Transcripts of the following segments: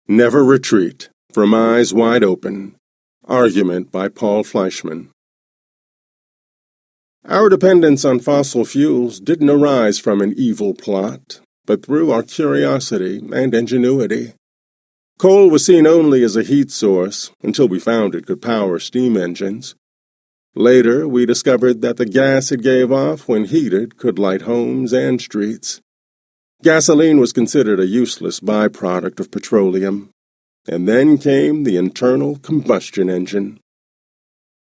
Never Retreat, From Eyes Wide Open. Argument by Paul Fleischman. Our dependence on fossil fuels didn't arise from an evil plot, but through our curiosity and ingenuity. Coal was seen only as a heat source until we found it could power steam engines. Later, we discovered that the gas it gave off when heated could light homes and streets. Gasoline was considered a useless byproduct of petroleum. And then came the internal combustion engine.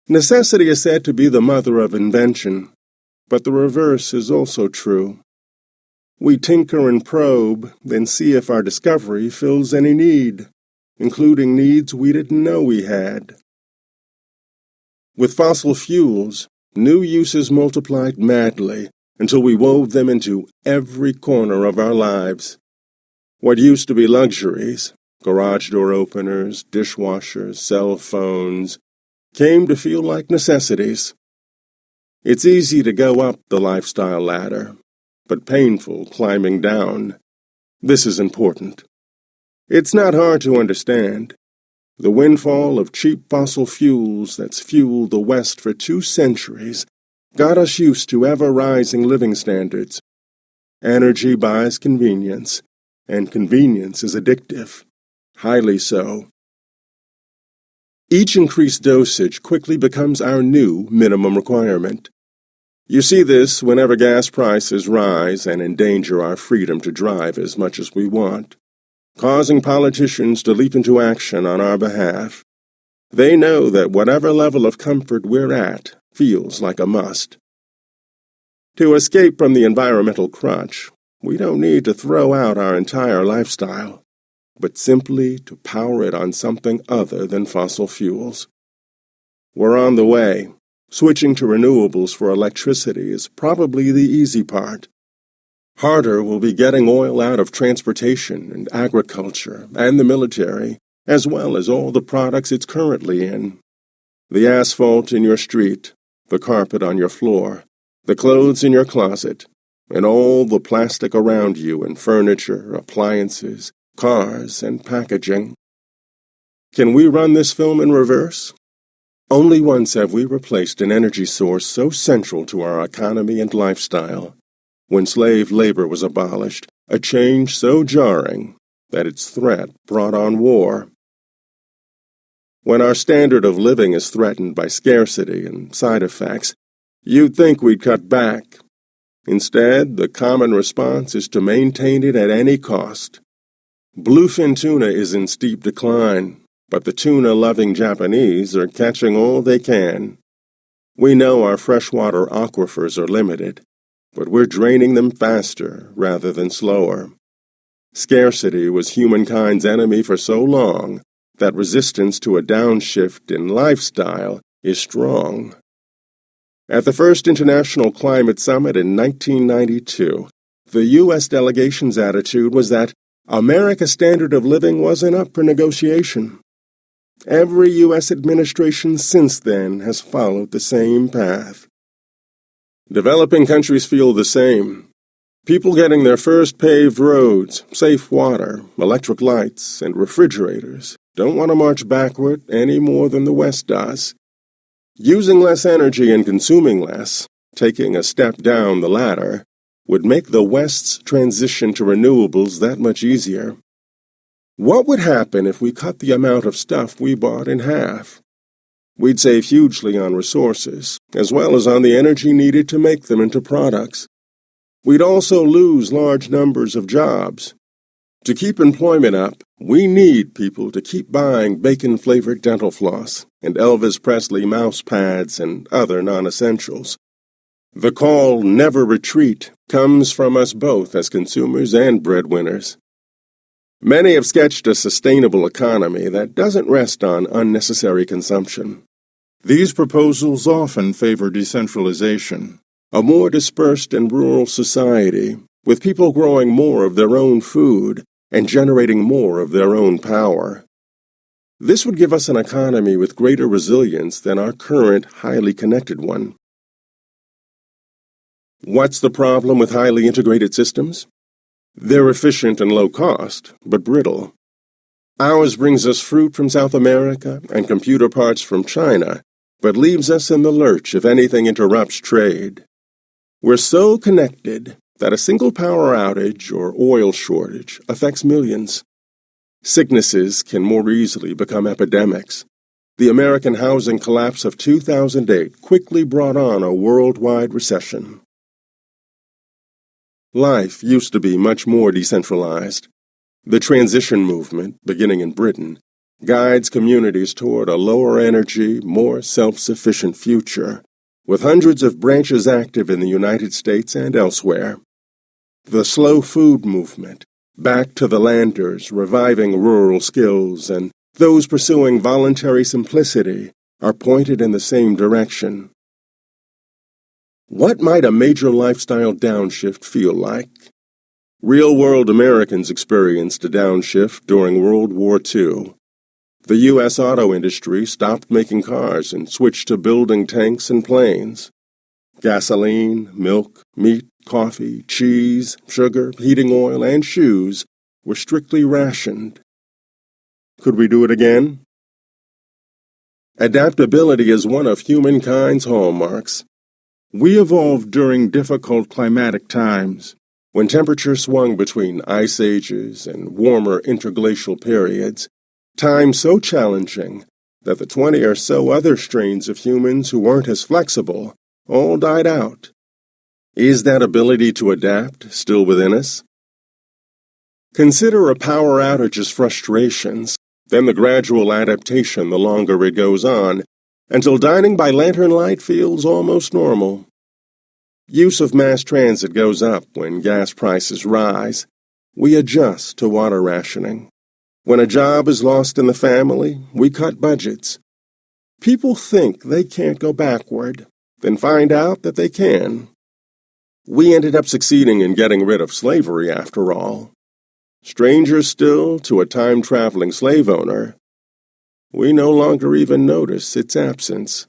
Necessity is said to be the mother of invention, but the reverse is also true. We tinker and probe, then see if our discovery fills any need, including needs we didn't know we had. With fossil fuels, new uses multiplied madly until we wove them into every corner of our lives. What used to be luxuries, garage door openers, dishwashers, cell phones, came to feel like necessities. It's easy to go up the lifestyle ladder, but painful climbing down. This is important. It's not hard to understand. The windfall of cheap fossil fuels that's fueled the West for 2 centuries got us used to ever-rising living standards. Energy buys convenience, and convenience is addictive. Highly so. Each increased dosage quickly becomes our new minimum requirement. You see this whenever gas prices rise and endanger our freedom to drive as much as we want, causing politicians to leap into action on our behalf. They know that whatever level of comfort we're at feels like a must. To escape from the environmental crutch, we don't need to throw out our entire lifestyle, but simply to power it on something other than fossil fuels. We're on the way. Switching to renewables for electricity is probably the easy part. Harder will be getting oil out of transportation and agriculture and the military, as well as all the products it's currently in. The asphalt in your street, the carpet on your floor, the clothes in your closet, and all the plastic around you in furniture, appliances, cars, and packaging. Can we run this film in reverse? Only once have we replaced an energy source so central to our economy and lifestyle. When slave labor was abolished, a change so jarring that its threat brought on war. When our standard of living is threatened by scarcity and side effects, you'd think we'd cut back. Instead, the common response is to maintain it at any cost. Bluefin tuna is in steep decline, but the tuna-loving Japanese are catching all they can. We know our freshwater aquifers are limited, but we're draining them faster rather than slower. Scarcity was humankind's enemy for so long that resistance to a downshift in lifestyle is strong. At the first International Climate Summit in 1992, the U.S. delegation's attitude was that America's standard of living wasn't up for negotiation. Every U.S. administration since then has followed the same path. Developing countries feel the same. People getting their first paved roads, safe water, electric lights, and refrigerators don't want to march backward any more than the West does. Using less energy and consuming less, taking a step down the ladder, would make the West's transition to renewables that much easier. What would happen if we cut the amount of stuff we bought in half? We'd save hugely on resources, as well as on the energy needed to make them into products. We'd also lose large numbers of jobs. To keep employment up, we need people to keep buying bacon-flavored dental floss and Elvis Presley mouse pads and other non-essentials. The call, never retreat, comes from us both as consumers and breadwinners. Many have sketched a sustainable economy that doesn't rest on unnecessary consumption. These proposals often favor decentralization, a more dispersed and rural society, with people growing more of their own food and generating more of their own power. This would give us an economy with greater resilience than our current highly connected one. What's the problem with highly integrated systems? They're efficient and low cost, but brittle. Ours brings us fruit from South America and computer parts from China, but leaves us in the lurch if anything interrupts trade. We're so connected that a single power outage or oil shortage affects millions. Sicknesses can more easily become epidemics. The American housing collapse of 2008 quickly brought on a worldwide recession. Life used to be much more decentralized. The transition movement, beginning in Britain, guides communities toward a lower energy, more self-sufficient future, with hundreds of branches active in the United States and elsewhere. The slow food movement, back to the landers, reviving rural skills, and those pursuing voluntary simplicity are pointed in the same direction. What might a major lifestyle downshift feel like? Real-world Americans experienced a downshift during World War II. The U.S. auto industry stopped making cars and switched to building tanks and planes. Gasoline, milk, meat, coffee, cheese, sugar, heating oil, and shoes were strictly rationed. Could we do it again? Adaptability is one of humankind's hallmarks. We evolved during difficult climatic times, when temperatures swung between ice ages and warmer interglacial periods, time so challenging that the 20 or so other strains of humans who weren't as flexible all died out. Is that ability to adapt still within us? Consider a power outage's frustrations, then the gradual adaptation the longer it goes on, until dining by lantern light feels almost normal. Use of mass transit goes up when gas prices rise. We adjust to water rationing. When a job is lost in the family, we cut budgets. People think they can't go backward, then find out that they can. We ended up succeeding in getting rid of slavery after all. Stranger still to a time-traveling slave owner, we no longer even notice its absence.